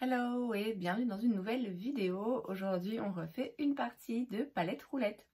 Hello et bienvenue dans une nouvelle vidéo. Aujourd'hui on refait une partie de palette roulette.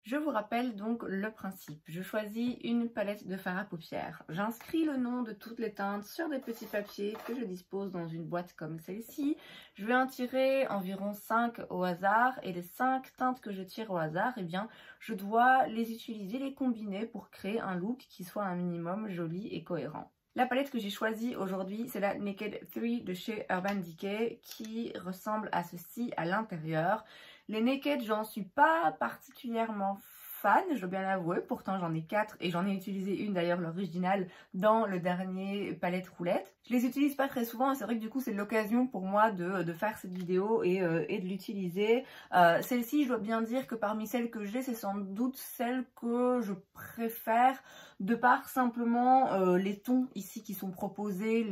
Je vous rappelle donc le principe. Je choisis une palette de fard à paupières. J'inscris le nom de toutes les teintes sur des petits papiers que je dispose dans une boîte comme celle-ci. Je vais en tirer environ 5 au hasard et les 5 teintes que je tire au hasard, eh bien, je dois les utiliser, les combiner pour créer un look qui soit un minimum joli et cohérent. La palette que j'ai choisie aujourd'hui, c'est la Naked 3 de chez Urban Decay qui ressemble à ceci à l'intérieur. Les Naked, j'en suis pas particulièrement fan, je dois bien l'avouer. Pourtant, j'en ai 4 et j'en ai utilisé une d'ailleurs, l'original, dans le dernier palette roulette. Je les utilise pas très souvent et c'est vrai que du coup, c'est l'occasion pour moi de faire cette vidéo et de l'utiliser. Celle-ci, je dois bien dire que parmi celles que j'ai, c'est sans doute celle que je préfère de par simplement les tons ici qui sont proposés,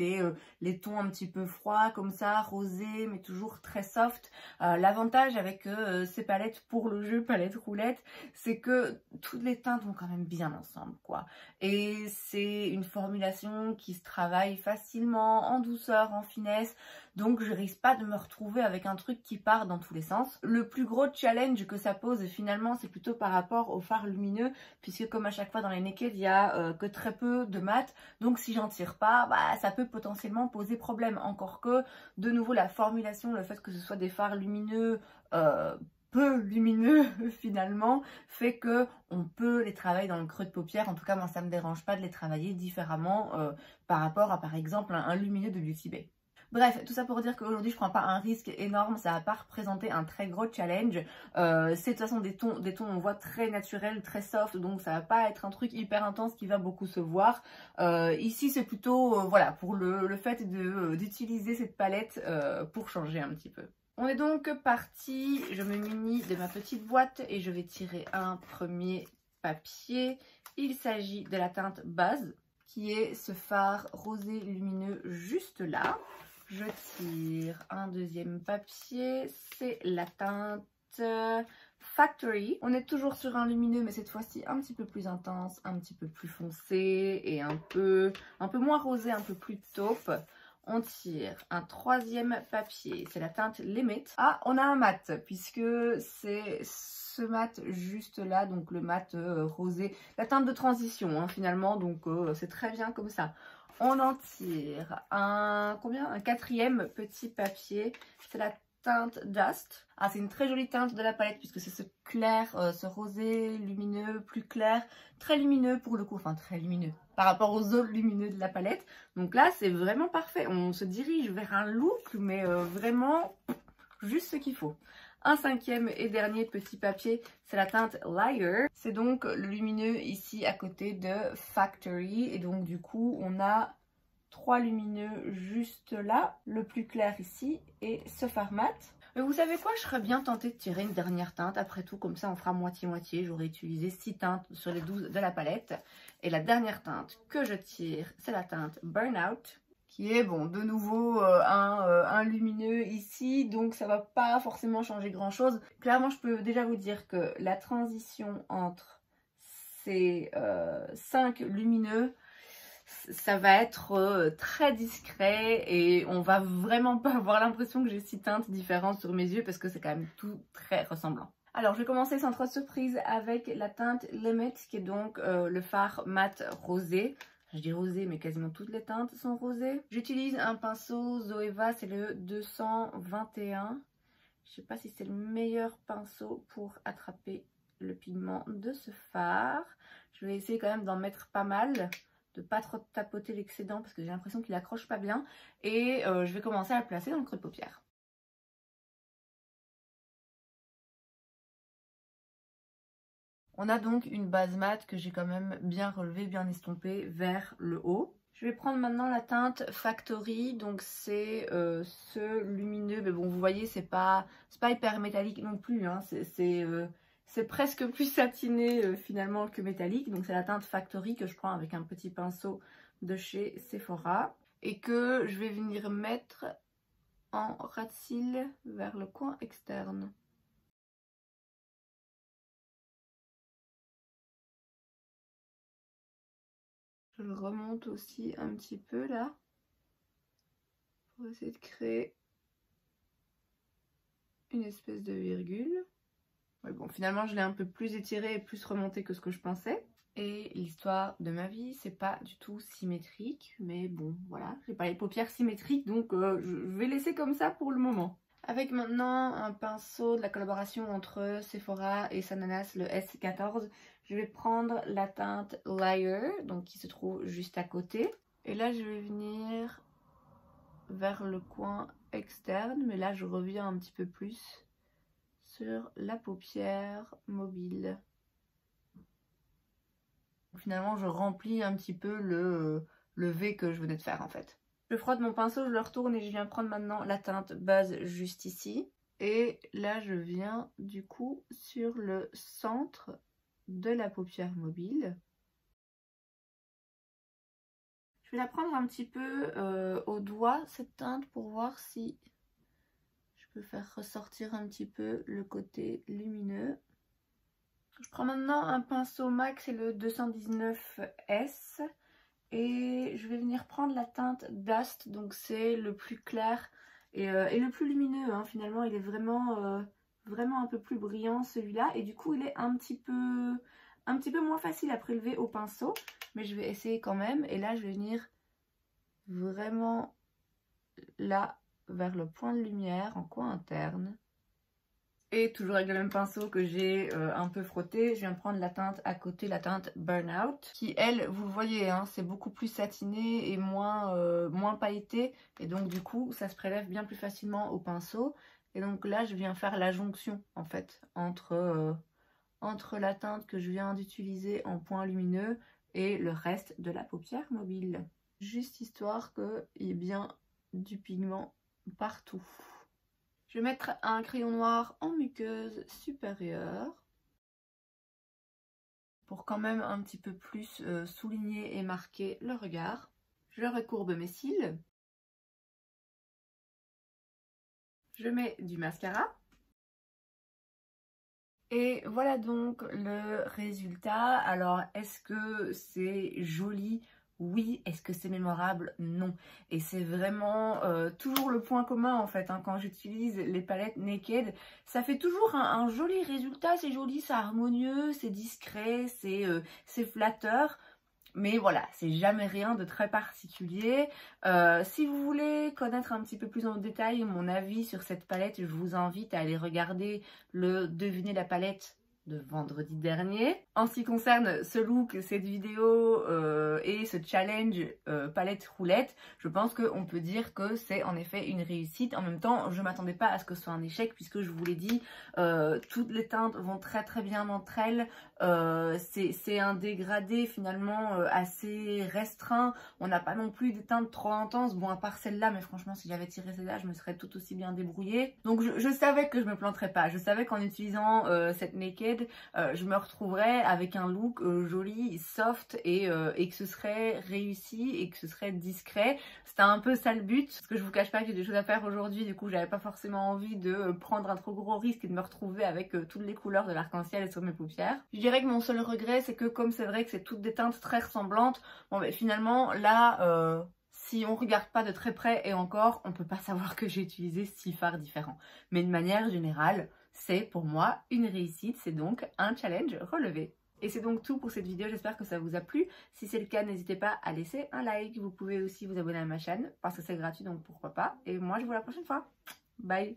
les tons un petit peu froids comme ça, rosés mais toujours très soft. L'avantage avec ces palettes pour le jeu palette roulette, c'est que toutes les teintes vont quand même bien ensemble quoi. Et c'est une formulation qui se travaille facilement, en douceur, en finesse. Donc je risque pas de me retrouver avec un truc qui part dans tous les sens. Le plus gros challenge que ça pose finalement, c'est plutôt par rapport au fard lumineux, puisque comme à chaque fois dans les Naked, il y a que très peu de mat. Donc si j'en tire pas, ça peut potentiellement poser problème. Encore que, de nouveau, la formulation, le fait que ce soit des fards lumineux, peu lumineux finalement, fait que on peut les travailler dans le creux de paupière. En tout cas, moi, ça me dérange pas de les travailler différemment par rapport à, par exemple, un lumineux de Beauty Bay. Bref, tout ça pour dire qu'aujourd'hui je prends pas un risque énorme, ça va pas représenter un très gros challenge. C'est de toute façon des tons on voit très naturels, très soft, donc ça va pas être un truc hyper intense qui va beaucoup se voir. Ici c'est plutôt voilà, pour le fait d'utiliser cette palette pour changer un petit peu. On est donc parti, je me munis de ma petite boîte et je vais tirer un premier papier. Il s'agit de la teinte base, qui est ce fard rosé lumineux juste là. Je tire un deuxième papier, c'est la teinte Factory. On est toujours sur un lumineux, mais cette fois-ci un petit peu plus intense, un petit peu plus foncé et un peu moins rosé, un peu plus taupe. On tire un troisième papier, c'est la teinte Limit. Ah, on a un mat, puisque c'est ce mat juste là, donc le mat rosé. La teinte de transition, hein, finalement, donc c'est très bien comme ça. On en tire un quatrième petit papier, c'est la teinte Dust. Ah, c'est une très jolie teinte de la palette puisque c'est ce clair, ce rosé lumineux, plus clair, très lumineux pour le coup, enfin très lumineux par rapport aux autres lumineux de la palette. Donc là, c'est vraiment parfait. On se dirige vers un look, mais vraiment juste ce qu'il faut. Un cinquième et dernier petit papier, c'est la teinte Liar. C'est donc le lumineux ici à côté de Factory. Et donc du coup, on a 3 lumineux juste là, le plus clair ici et ce fard mat. Mais vous savez quoi, je serais bien tentée de tirer une dernière teinte. Après tout, comme ça, on fera moitié-moitié. J'aurais utilisé 6 teintes sur les 12 de la palette. Et la dernière teinte que je tire, c'est la teinte Burnout, qui est, bon, de nouveau un lumineux ici. Donc, ça va pas forcément changer grand-chose. Clairement, je peux déjà vous dire que la transition entre ces 5 lumineux, ça va être très discret et on va vraiment pas avoir l'impression que j'ai 6 teintes différentes sur mes yeux parce que c'est quand même tout très ressemblant. Alors je vais commencer sans trop de surprise avec la teinte Limit qui est donc le fard mat rosé. Je dis rosé mais quasiment toutes les teintes sont rosées. J'utilise un pinceau Zoeva, c'est le 221. Je sais pas si c'est le meilleur pinceau pour attraper le pigment de ce fard. Je vais essayer quand même d'en mettre pas mal, de pas trop tapoter l'excédent parce que j'ai l'impression qu'il accroche pas bien. Et je vais commencer à le placer dans le creux de paupière. On a donc une base mat que j'ai quand même bien relevée, bien estompée vers le haut. Je vais prendre maintenant la teinte Factory, donc c'est ce lumineux, mais bon vous voyez c'est pas hyper métallique non plus, hein. C'est presque plus satiné finalement que métallique, donc c'est la teinte Factory que je prends avec un petit pinceau de chez Sephora et que je vais venir mettre en ras de cils vers le coin externe. Je le remonte aussi un petit peu là. pour essayer de créer une espèce de virgule. Ouais, bon, finalement, je l'ai un peu plus étiré et plus remonté que ce que je pensais. Et l'histoire de ma vie, c'est pas du tout symétrique, mais bon, voilà, j'ai pas les paupières symétriques, donc je vais laisser comme ça pour le moment. Avec maintenant un pinceau de la collaboration entre Sephora et Sananas, le S14, je vais prendre la teinte Liar, donc qui se trouve juste à côté. Et là, je vais venir vers le coin externe, mais là, je reviens un petit peu plus sur la paupière mobile. Finalement, je remplis un petit peu le V que je venais de faire en fait. Je frotte mon pinceau, je le retourne et je viens prendre maintenant la teinte base juste ici. Et là, je viens du coup sur le centre de la paupière mobile. Je vais la prendre un petit peu au doigt, cette teinte, pour voir si je peux faire ressortir un petit peu le côté lumineux. Je prends maintenant un pinceau MAC, c'est le 219S. Et je vais venir prendre la teinte Dust, donc c'est le plus clair et le plus lumineux, hein. Finalement il est vraiment, vraiment un peu plus brillant celui-là, et du coup il est un petit peu moins facile à prélever au pinceau, mais je vais essayer quand même. Et là je vais venir vraiment là vers le point de lumière en coin interne. Et toujours avec le même pinceau que j'ai un peu frotté, je viens prendre la teinte à côté, la teinte Burnout, qui elle, vous le voyez, hein, c'est beaucoup plus satiné et moins pailleté, et donc du coup ça se prélève bien plus facilement au pinceau. Et donc là je viens faire la jonction en fait entre la teinte que je viens d'utiliser en point lumineux et le reste de la paupière mobile. Juste histoire qu'il y ait bien du pigment partout. Je vais mettre un crayon noir en muqueuse supérieure pour quand même un petit peu plus souligner et marquer le regard. Je recourbe mes cils. Je mets du mascara. Et voilà donc le résultat. Alors, est-ce que c'est joli ? Oui. Est-ce que c'est mémorable? Non. Et c'est vraiment toujours le point commun en fait, hein, quand j'utilise les palettes Naked. Ça fait toujours un joli résultat, c'est joli, c'est harmonieux, c'est discret, c'est flatteur. Mais voilà, c'est jamais rien de très particulier. Si vous voulez connaître un petit peu plus en détail mon avis sur cette palette, je vous invite à aller regarder le Devinez la palette de vendredi dernier. En ce qui concerne ce look, cette vidéo et ce challenge palette roulette, je pense qu'on peut dire que c'est en effet une réussite. En même temps, je ne m'attendais pas à ce que ce soit un échec, puisque je vous l'ai dit, toutes les teintes vont très très bien entre elles. C'est un dégradé finalement assez restreint. On n'a pas non plus des teintes trop intenses, bon à part celle-là, mais franchement si j'avais tiré celle-là je me serais tout aussi bien débrouillée. Donc je savais que je me planterais pas, je savais qu'en utilisant cette Naked, je me retrouverais avec un look joli, soft et que ce serait réussi et que ce serait discret. C'était un peu ça le but, parce que je vous cache pas que j'ai des choses à faire aujourd'hui, du coup j'avais pas forcément envie de prendre un trop gros risque et de me retrouver avec toutes les couleurs de l'arc-en-ciel sur mes paupières. Je dirais que mon seul regret, c'est que comme c'est vrai que c'est toutes des teintes très ressemblantes, bon mais finalement là si on regarde pas de très près, et encore on peut pas savoir que j'ai utilisé 6 fards différents, mais de manière générale c'est pour moi une réussite, c'est donc un challenge relevé. Et c'est donc tout pour cette vidéo, j'espère que ça vous a plu. Si c'est le cas, n'hésitez pas à laisser un like. Vous pouvez aussi vous abonner à ma chaîne parce que c'est gratuit, donc pourquoi pas. Et moi, je vous vois la prochaine fois. Bye!